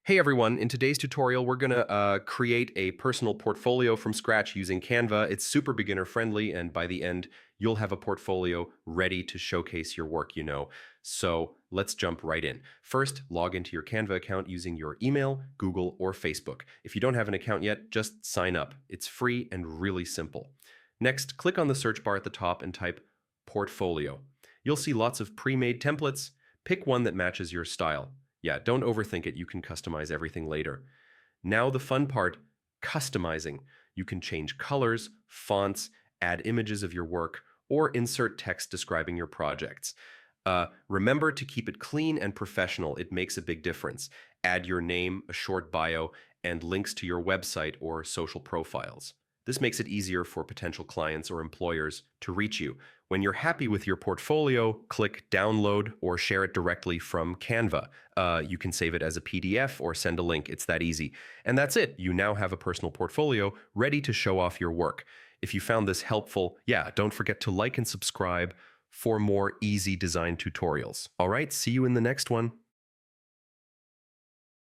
Hey everyone, in today's tutorial, we're gonna create a personal portfolio from scratch using Canva. It's super beginner friendly, and by the end, you'll have a portfolio ready to showcase your work. So let's jump right in. First, log into your Canva account using your email, Google, or Facebook. If you don't have an account yet, just sign up. It's free and really simple. Next, click on the search bar at the top and type portfolio. You'll see lots of pre-made templates. Pick one that matches your style. Yeah, don't overthink it. You can customize everything later. Now the fun part, customizing. You can change colors, fonts, add images of your work, or insert text describing your projects. Remember to keep it clean and professional. It makes a big difference. Add your name, a short bio, and links to your website or social profiles. This makes it easier for potential clients or employers to reach you. When you're happy with your portfolio, click download or share it directly from Canva. You can save it as a PDF or send a link. It's that easy. And that's it. You now have a personal portfolio ready to show off your work. If you found this helpful, yeah, don't forget to like and subscribe for more easy design tutorials. All right, see you in the next one.